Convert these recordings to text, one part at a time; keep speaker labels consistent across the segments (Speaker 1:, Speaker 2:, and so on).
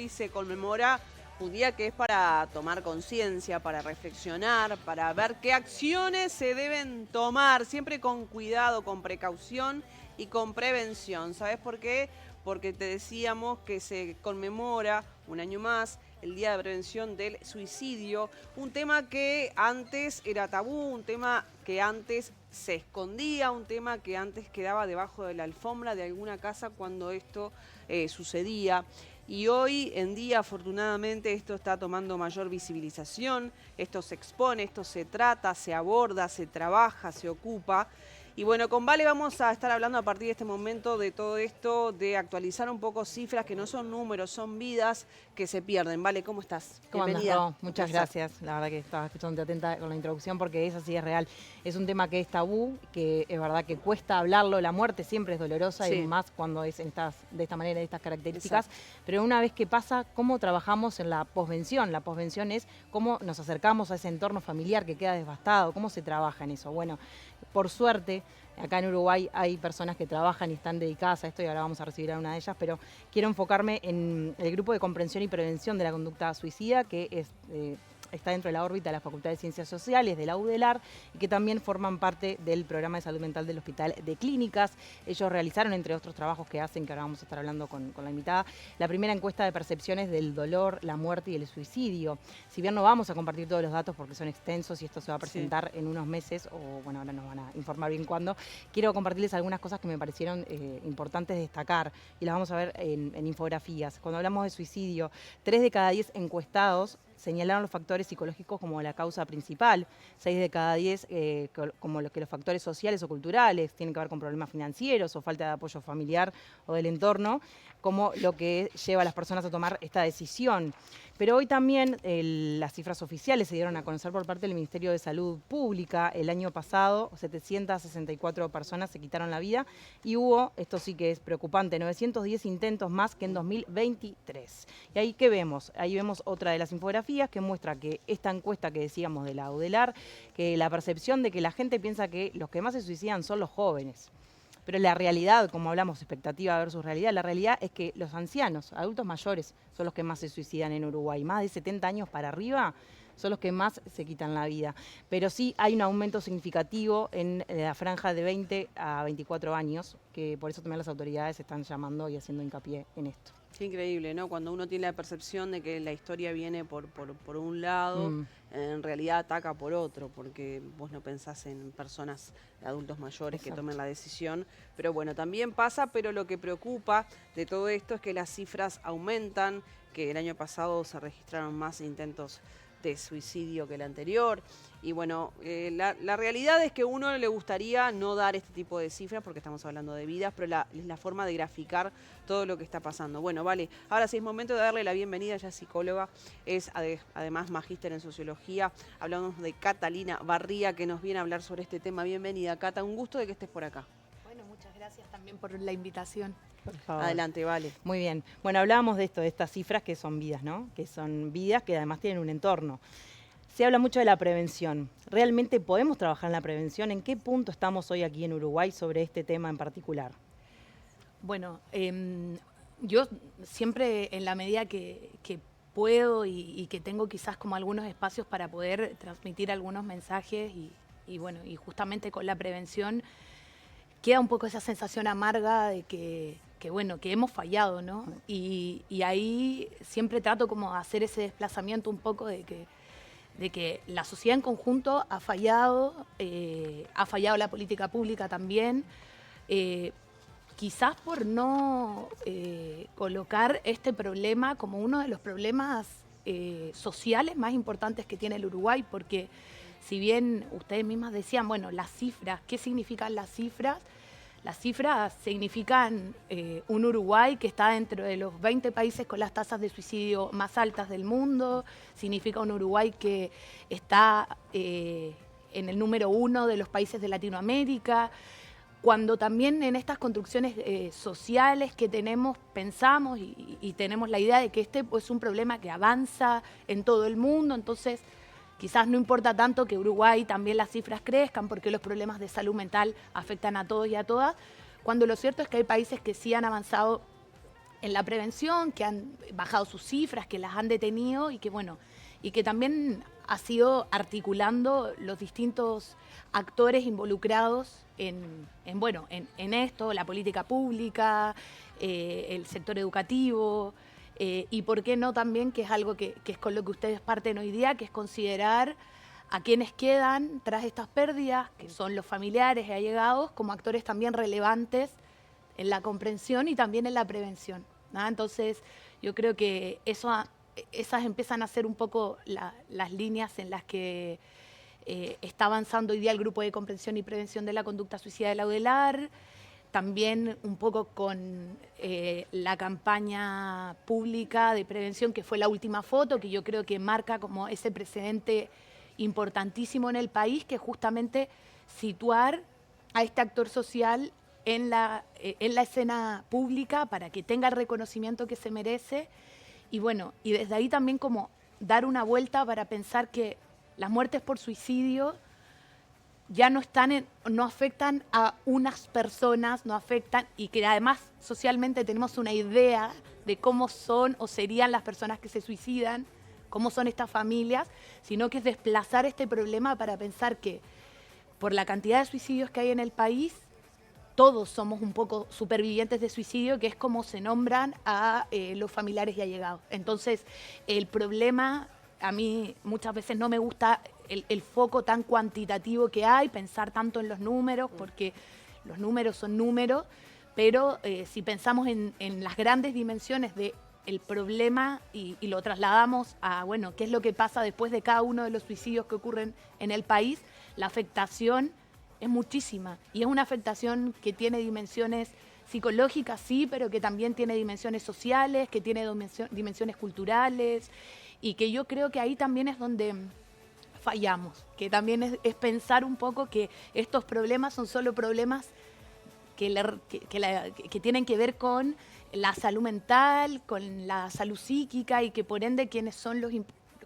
Speaker 1: hoy se conmemora un día que es para tomar conciencia, para reflexionar, para ver qué acciones se deben tomar, siempre con cuidado, con precaución y con prevención. ¿Sabes por qué? Porque te decíamos que se conmemora un año más el Día de Prevención del Suicidio, un tema que antes era tabú, un tema que antes se escondía, un tema que antes quedaba debajo de la alfombra de alguna casa cuando esto sucedía. Y hoy en día, afortunadamente, esto está tomando mayor visibilización, esto se expone, esto se trata, se aborda, se trabaja, se ocupa. Y bueno, con Vale vamos a estar hablando a partir de este momento de todo esto, de actualizar un poco cifras que no son números, son vidas que se pierden. Vale, ¿cómo estás?
Speaker 2: ¿Cómo andas,
Speaker 1: Bienvenida.
Speaker 2: Ro? Muchas gracias. La verdad que estaba escuchando atenta con la introducción porque es así, es real. Es un tema que es tabú, que es verdad que cuesta hablarlo. La muerte siempre es dolorosa y
Speaker 1: Sí.
Speaker 2: más cuando es de esta manera, de estas características.
Speaker 1: Exacto.
Speaker 2: Pero una vez que pasa, ¿cómo trabajamos en la posvención? La posvención es cómo nos acercamos a ese entorno familiar que queda devastado, cómo se trabaja en eso. Bueno, por suerte, acá en Uruguay hay personas que trabajan y están dedicadas a esto y ahora vamos a recibir a una de ellas, pero quiero enfocarme en el grupo de comprensión y prevención de la conducta suicida, que está dentro de la órbita de la Facultad de Ciencias Sociales, de la UDELAR, y que también forman parte del programa de salud mental del Hospital de Clínicas. Ellos realizaron, entre otros trabajos que hacen, que ahora vamos a estar hablando con la invitada, la primera encuesta de percepciones del dolor, la muerte y el suicidio. Si bien no vamos a compartir todos los datos porque son extensos y esto se va a presentar en unos meses, o bueno, ahora nos van a informar bien cuándo, quiero compartirles algunas cosas que me parecieron importantes destacar y las vamos a ver en infografías. Cuando hablamos de suicidio, 3 de cada 10 encuestados señalaron los factores psicológicos como la causa principal, 6 de cada 10 como que los factores sociales o culturales tienen que ver con problemas financieros o falta de apoyo familiar o del entorno, como lo que lleva a las personas a tomar esta decisión. Pero hoy también las cifras oficiales se dieron a conocer por parte del Ministerio de Salud Pública. El año pasado 764 personas se quitaron la vida y hubo, esto sí que es preocupante, 910 intentos más que en 2023. ¿Y ahí qué vemos? Ahí vemos otra de las infografías que muestra que esta encuesta que decíamos de la UDELAR, que la percepción de que la gente piensa que los que más se suicidan son los jóvenes. Pero la realidad, como hablamos, expectativa versus realidad, la realidad es que los ancianos, adultos mayores, son los que más se suicidan en Uruguay. Más de 70 años para arriba son los que más se quitan la vida. Pero sí hay un aumento significativo en la franja de 20 a 24 años, que por eso también las autoridades están llamando y haciendo hincapié en esto.
Speaker 1: Qué increíble, ¿no? Cuando uno tiene la percepción de que la historia viene por un lado, en realidad ataca por otro, porque vos no pensás en personas, adultos mayores que tomen la decisión. Pero bueno, también pasa, pero lo que preocupa de todo esto es que las cifras aumentan, que el año pasado se registraron más intentos de suicidio que el anterior. Y bueno, la realidad es que a uno le gustaría no dar este tipo de cifras porque estamos hablando de vidas, pero es la forma de graficar todo lo que está pasando. Bueno, vale, ahora sí es momento de darle la bienvenida, ella es psicóloga, es además magíster en sociología. Hablamos de Catalina Barría, que nos viene a hablar sobre este tema. Bienvenida, Cata, un gusto de que estés por acá.
Speaker 3: Bueno, muchas gracias también por la invitación.
Speaker 2: Por favor.
Speaker 1: Adelante, vale.
Speaker 2: Muy bien. Bueno, hablábamos de esto, de estas cifras que son vidas, ¿no? Que son vidas que además tienen un entorno. Se habla mucho de la prevención. ¿Realmente podemos trabajar en la prevención? ¿En qué punto estamos hoy aquí en Uruguay sobre este tema en particular?
Speaker 3: Bueno, yo siempre en la medida que puedo y que tengo quizás como algunos espacios para poder transmitir algunos mensajes y bueno, y justamente con la prevención queda un poco esa sensación amarga de que bueno, que hemos fallado, ¿no? Y ahí siempre trato como de hacer ese desplazamiento un poco de que la sociedad en conjunto ha fallado la política pública también, quizás por no colocar este problema como uno de los problemas sociales más importantes que tiene el Uruguay, porque si bien ustedes mismas decían, bueno, las cifras, ¿qué significan las cifras? Las cifras significan un Uruguay que está dentro de los 20 países con las tasas de suicidio más altas del mundo, significa un Uruguay que está en el número 1 de los países de Latinoamérica, cuando también en estas construcciones sociales que tenemos, pensamos y tenemos la idea de que este es un problema que avanza en todo el mundo, entonces quizás no importa tanto que Uruguay también las cifras crezcan porque los problemas de salud mental afectan a todos y a todas, cuando lo cierto es que hay países que sí han avanzado en la prevención, que han bajado sus cifras, que las han detenido y que bueno, y que también ha sido articulando los distintos actores involucrados en esto, la política pública, el sector educativo, y por qué no también, que es algo que es con lo que ustedes parten hoy día, que es considerar a quienes quedan tras estas pérdidas, que son los familiares y allegados, como actores también relevantes en la comprensión y también en la prevención, ¿no? Entonces, yo creo que esas empiezan a ser un poco las líneas en las que está avanzando hoy día el Grupo de Comprensión y Prevención de la Conducta Suicida de la UDELAR, también un poco con la campaña pública de prevención, que fue la última foto, que yo creo que marca como ese precedente importantísimo en el país, que es justamente situar a este actor social en la escena pública para que tenga el reconocimiento que se merece. Y bueno, y desde ahí también como dar una vuelta para pensar que las muertes por suicidio ya no afectan a unas personas, no afectan, y que además socialmente tenemos una idea de cómo son o serían las personas que se suicidan, cómo son estas familias, sino que es desplazar este problema para pensar que por la cantidad de suicidios que hay en el país, todos somos un poco supervivientes de suicidio, que es como se nombran a los familiares y allegados. Entonces, el problema, a mí muchas veces no me gusta el foco tan cuantitativo que hay, pensar tanto en los números, porque los números son números, pero si pensamos en las grandes dimensiones del problema y lo trasladamos a, bueno, qué es lo que pasa después de cada uno de los suicidios que ocurren en el país, la afectación es muchísima, y es una afectación que tiene dimensiones psicológicas, sí, pero que también tiene dimensiones sociales, que tiene dimensiones culturales, y que yo creo que ahí también es donde fallamos, que también es pensar un poco que estos problemas son solo problemas que tienen que ver con la salud mental, con la salud psíquica, y que por ende quienes son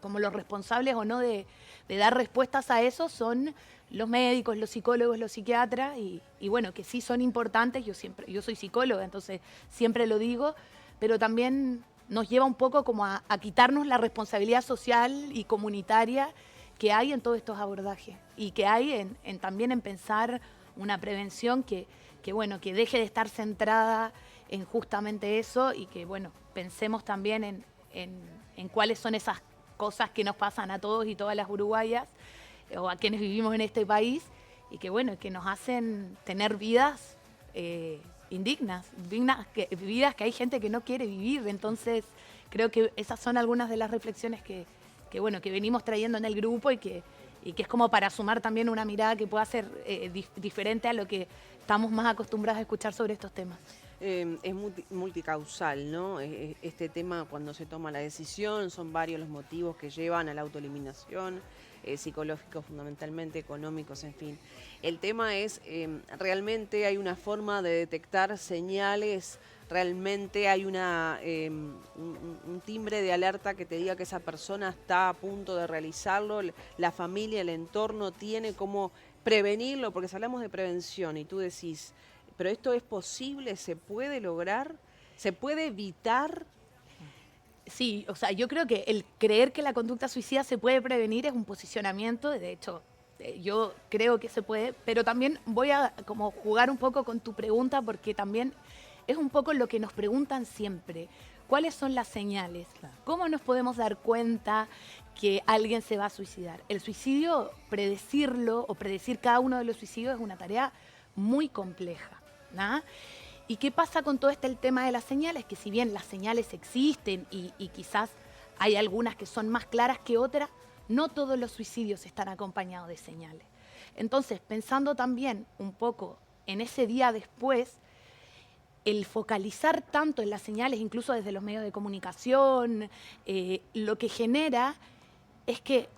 Speaker 3: como los responsables o no de dar respuestas a eso son los médicos, los psicólogos, los psiquiatras, y bueno, que sí son importantes. Yo soy psicóloga, entonces siempre lo digo, pero también nos lleva un poco como a quitarnos la responsabilidad social y comunitaria que hay en todos estos abordajes, y que hay también en pensar una prevención que deje de estar centrada en justamente eso, y que bueno, pensemos también en cuáles son esas cosas que nos pasan a todos y todas las uruguayas, o a quienes vivimos en este país, y que bueno, que nos hacen tener vidas indignas, vidas que hay gente que no quiere vivir. Entonces, creo que esas son algunas de las reflexiones que venimos trayendo en el grupo, y que es como para sumar también una mirada que pueda ser diferente a lo que estamos más acostumbrados a escuchar sobre estos temas.
Speaker 1: Es multicausal, ¿no? Este tema, cuando se toma la decisión, son varios los motivos que llevan a la autoeliminación, psicológicos fundamentalmente, económicos, en fin. El tema es, realmente hay una forma de detectar señales, realmente hay un timbre de alerta que te diga que esa persona está a punto de realizarlo, la familia, el entorno tiene cómo prevenirlo, porque si hablamos de prevención y tú decís, pero esto es posible, ¿se puede lograr? ¿Se puede evitar?
Speaker 3: Sí, o sea, yo creo que el creer que la conducta suicida se puede prevenir es un posicionamiento. De hecho, yo creo que se puede, pero también voy a como jugar un poco con tu pregunta, porque también es un poco lo que nos preguntan siempre. ¿Cuáles son las señales? ¿Cómo nos podemos dar cuenta que alguien se va a suicidar? El suicidio, predecirlo o predecir cada uno de los suicidios es una tarea muy compleja, ¿no? ¿Y qué pasa con todo el tema de las señales? Que si bien las señales existen y quizás hay algunas que son más claras que otras, no todos los suicidios están acompañados de señales. Entonces, pensando también un poco en ese día después, el focalizar tanto en las señales, incluso desde los medios de comunicación, lo que genera es que,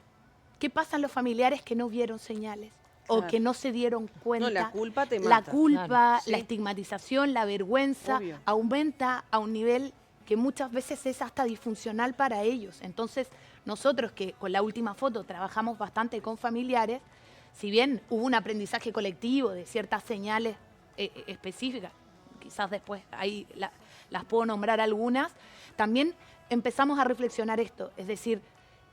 Speaker 3: ¿qué pasan los familiares que no vieron señales? O que no se dieron cuenta?
Speaker 1: No, la culpa te mata.
Speaker 3: La culpa,
Speaker 1: claro, sí.
Speaker 3: La estigmatización, la vergüenza, obvio, aumenta a un nivel que muchas veces es hasta disfuncional para ellos. Entonces, nosotros que con la última foto trabajamos bastante con familiares, si bien hubo un aprendizaje colectivo de ciertas señales específicas, quizás después ahí las puedo nombrar algunas, también empezamos a reflexionar esto. Es decir,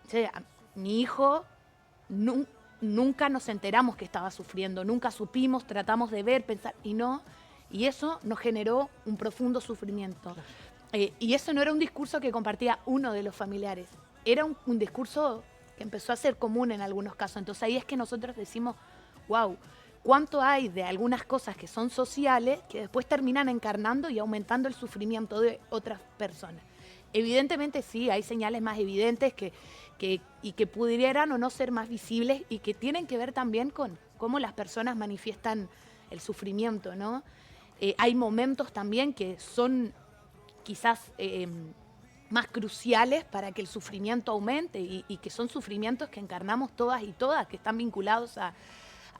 Speaker 3: che, mi hijo nunca nos enteramos que estaba sufriendo, nunca supimos, tratamos de ver, pensar, y eso nos generó un profundo sufrimiento. Y eso no era un discurso que compartía uno de los familiares, era un discurso que empezó a ser común en algunos casos. Entonces ahí es que nosotros decimos, wow, cuánto hay de algunas cosas que son sociales que después terminan encarnando y aumentando el sufrimiento de otras personas. Evidentemente sí, hay señales más evidentes y que pudieran o no ser más visibles y que tienen que ver también con cómo las personas manifiestan el sufrimiento, ¿no? Hay momentos también que son quizás más cruciales para que el sufrimiento aumente y que son sufrimientos que encarnamos todas y todas, que están vinculados a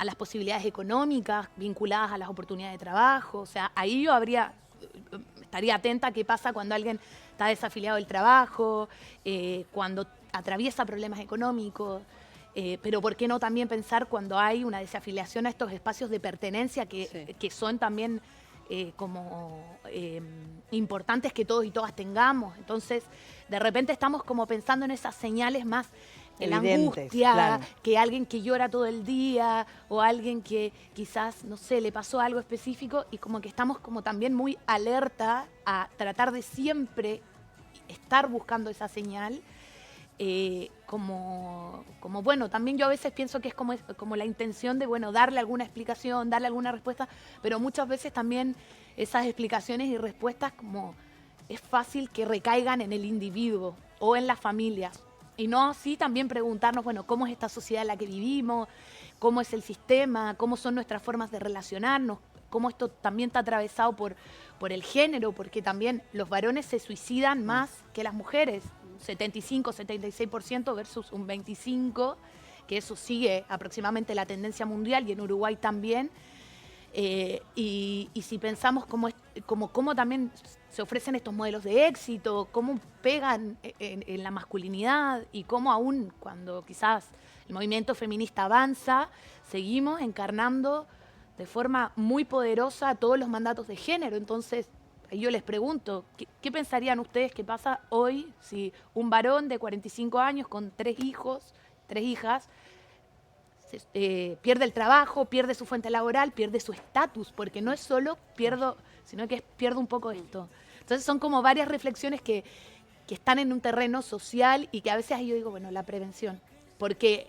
Speaker 3: las posibilidades económicas, vinculadas a las oportunidades de trabajo. O sea, ahí yo estaría atenta a qué pasa cuando alguien está desafiliado del trabajo, cuando atraviesa problemas económicos, pero ¿por qué no también pensar cuando hay una desafiliación a estos espacios de pertenencia que son también importantes que todos y todas tengamos? Entonces, de repente estamos como pensando en esas señales más, en la angustia, claro, que alguien que llora todo el día o alguien que quizás, no sé, le pasó algo específico y como que estamos como también muy alerta a tratar de siempre estar buscando esa señal. Como bueno, también yo a veces pienso que es como la intención de, bueno, darle alguna explicación, darle alguna respuesta, pero muchas veces también esas explicaciones y respuestas como es fácil que recaigan en el individuo o en las familias. Y no así también preguntarnos, bueno, ¿cómo es esta sociedad en la que vivimos? ¿Cómo es el sistema? ¿Cómo son nuestras formas de relacionarnos? ¿Cómo esto también está atravesado por el género? Porque también los varones se suicidan más que las mujeres. 75, 76% versus un 25%, que eso sigue aproximadamente la tendencia mundial y en Uruguay también. Y si pensamos cómo también se ofrecen estos modelos de éxito, cómo pegan en la masculinidad y cómo aún cuando quizás el movimiento feminista avanza, seguimos encarnando de forma muy poderosa todos los mandatos de género. Entonces, yo les pregunto, ¿qué pensarían ustedes que pasa hoy si un varón de 45 años con 3 hijos, 3 hijas, pierde el trabajo, pierde su fuente laboral, pierde su estatus? Porque no es solo pierdo, sino que pierdo un poco esto. Entonces son como varias reflexiones que están en un terreno social y que a veces yo digo, bueno, la prevención, porque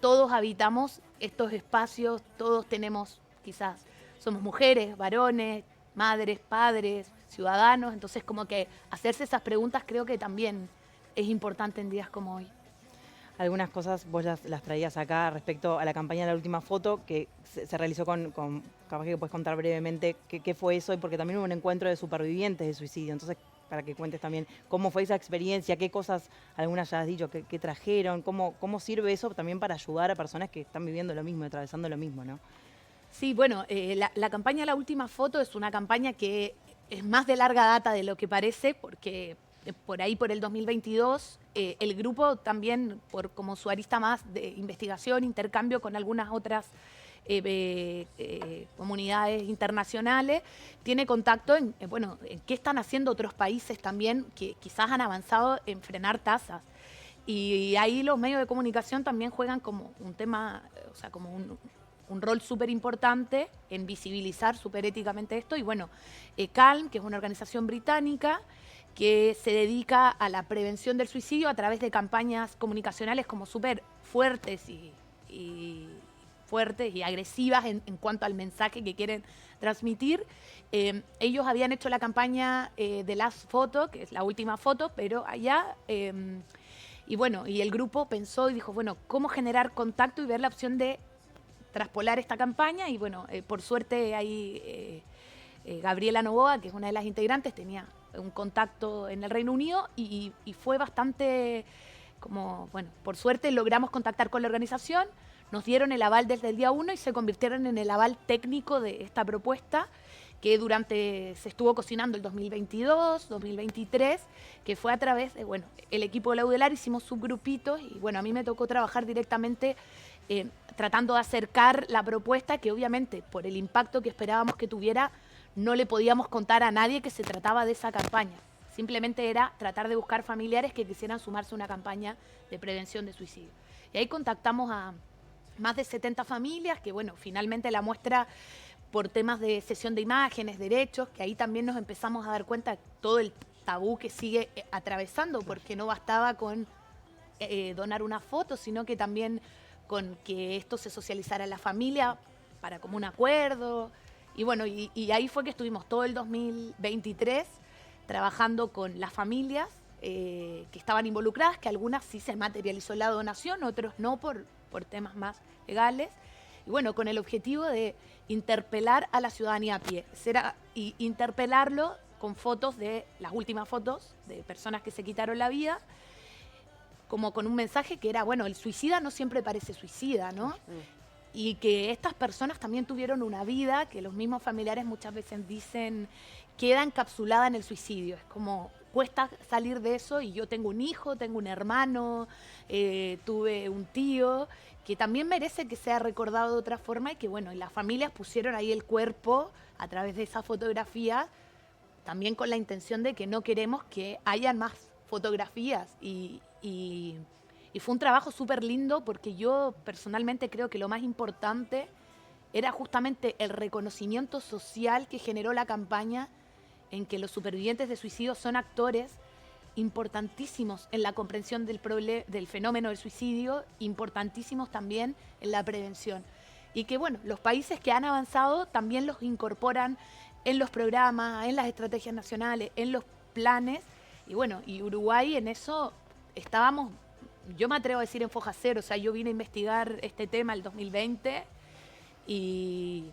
Speaker 3: todos habitamos estos espacios, todos tenemos quizás, somos mujeres, varones, madres, padres, ciudadanos, entonces como que hacerse esas preguntas creo que también es importante en días como hoy.
Speaker 2: Algunas cosas vos las traías acá respecto a la campaña de la última foto que se realizó con capaz que puedes contar brevemente qué fue eso, y porque también hubo un encuentro de supervivientes de suicidio, entonces para que cuentes también cómo fue esa experiencia, qué cosas, algunas ya has dicho, qué trajeron, cómo sirve eso también para ayudar a personas que están viviendo lo mismo, atravesando lo mismo, ¿no?
Speaker 3: Sí, bueno, la campaña La Última Foto es una campaña que es más de larga data de lo que parece, porque por ahí, por el 2022, el grupo también, como su arista más de investigación, intercambio con algunas otras comunidades internacionales, tiene contacto en qué están haciendo otros países también que quizás han avanzado en frenar tasas. Y ahí los medios de comunicación también juegan como un tema, o sea, como un rol súper importante en visibilizar súper éticamente esto. Y bueno, Calm, que es una organización británica que se dedica a la prevención del suicidio a través de campañas comunicacionales como súper fuertes y agresivas en cuanto al mensaje que quieren transmitir. Ellos habían hecho la campaña de Last Photo, que es la última foto, pero allá... y bueno, y el grupo pensó y dijo, bueno, ¿cómo generar contacto y ver la opción de traspolar esta campaña? Y bueno, por suerte ahí Gabriela Novoa, que es una de las integrantes, tenía un contacto en el Reino Unido y fue bastante como, bueno, por suerte logramos contactar con la organización, nos dieron el aval desde el día 1 y se convirtieron en el aval técnico de esta propuesta que se estuvo cocinando el 2022, 2023, que fue a través de, bueno, el equipo de la UDELAR, hicimos subgrupitos y bueno, a mí me tocó trabajar directamente tratando de acercar la propuesta que obviamente por el impacto que esperábamos que tuviera no le podíamos contar a nadie que se trataba de esa campaña. Simplemente era tratar de buscar familiares que quisieran sumarse a una campaña de prevención de suicidio. Y ahí contactamos a más de 70 familias, que bueno, finalmente la muestra por temas de cesión de imágenes, derechos, que ahí también nos empezamos a dar cuenta de todo el tabú que sigue atravesando, porque no bastaba con donar una foto, sino que también con que esto se socializara en la familia para como un acuerdo. Y bueno, y ahí fue que estuvimos todo el 2023 trabajando con las familias que estaban involucradas, que algunas sí se materializó la donación, otros no por temas más legales. Y bueno, con el objetivo de interpelar a la ciudadanía a pie. Y interpelarlo con fotos las últimas fotos de personas que se quitaron la vida, como con un mensaje que era, bueno, el suicida no siempre parece suicida, ¿no? Y que estas personas también tuvieron una vida que los mismos familiares muchas veces dicen queda encapsulada en el suicidio. Es como cuesta salir de eso, y yo tengo un hijo, tengo un hermano, tuve un tío que también merece que sea recordado de otra forma, y que bueno, y las familias pusieron ahí el cuerpo a través de esa fotografía, también con la intención de que no queremos que hayan más fotografías. Y fue un trabajo súper lindo, porque yo personalmente creo que lo más importante era justamente el reconocimiento social que generó la campaña, en que los supervivientes de suicidio son actores importantísimos en la comprensión del fenómeno del suicidio, importantísimos también en la prevención. Y que bueno, los países que han avanzado también los incorporan en los programas, en las estrategias nacionales, en los planes. Y bueno, y Uruguay en eso estábamos, yo me atrevo a decir, en foja cero. O sea, yo vine a investigar este tema el 2020 y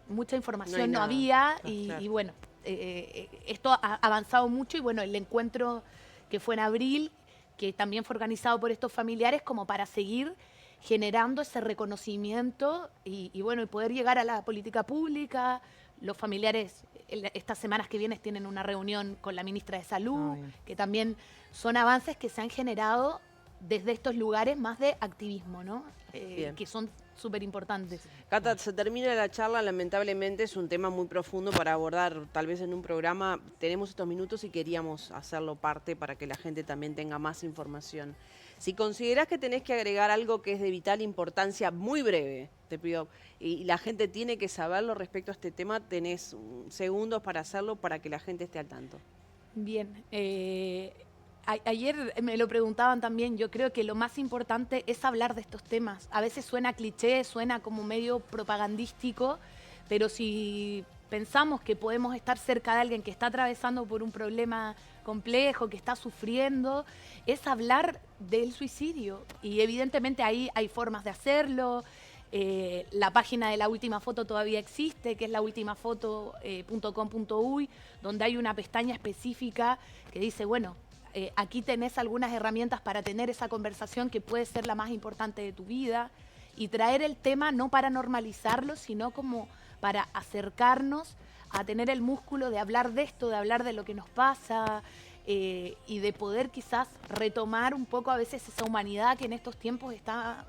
Speaker 3: mucha información no había, y bueno, esto ha avanzado mucho. Y bueno, el encuentro que fue en abril, que también fue organizado por estos familiares, como para seguir generando ese reconocimiento y bueno, y poder llegar a la política pública. Los familiares estas semanas que vienen tienen una reunión con la ministra de Salud, que también son avances que se han generado desde estos lugares más de activismo, ¿no? Que son súper importantes.
Speaker 1: Cata, se termina la charla, lamentablemente es un tema muy profundo para abordar, tal vez en un programa. Tenemos estos minutos y queríamos hacerlo parte para que la gente también tenga más información. Si considerás que tenés que agregar algo que es de vital importancia, muy breve, te pido, y la gente tiene que saberlo respecto a este tema, tenés segundos para hacerlo, para que la gente esté al tanto.
Speaker 3: Bien, ayer me lo preguntaban también. Yo creo que lo más importante es hablar de estos temas. A veces suena cliché, suena como medio propagandístico, pero si pensamos que podemos estar cerca de alguien que está atravesando por un problema complejo, que está sufriendo, es hablar del suicidio. Y evidentemente ahí hay formas de hacerlo. La página de La Última Foto todavía existe, que es laultimafoto.com.uy, donde hay una pestaña específica que dice, bueno, aquí tenés algunas herramientas para tener esa conversación que puede ser la más importante de tu vida, y traer el tema no para normalizarlo, sino como para acercarnos a tener el músculo de hablar de esto, de hablar de lo que nos pasa, y de poder quizás retomar un poco a veces esa humanidad que en estos tiempos está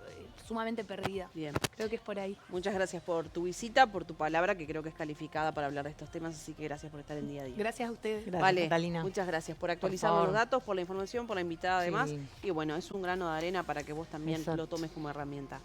Speaker 3: sumamente perdida.
Speaker 1: Bien.
Speaker 3: Creo que es por ahí.
Speaker 1: Muchas gracias por tu visita, por tu palabra, que creo que es calificada para hablar de estos temas, así que gracias por estar en día a día.
Speaker 3: Gracias a ustedes.
Speaker 2: Gracias,
Speaker 1: Vale,
Speaker 2: Catalina.
Speaker 1: muchas gracias por actualizarnos los datos, por la información, por la invitada además.
Speaker 2: Sí.
Speaker 1: Y bueno, es un grano de arena para que vos también
Speaker 2: Exacto.
Speaker 1: lo tomes como herramienta.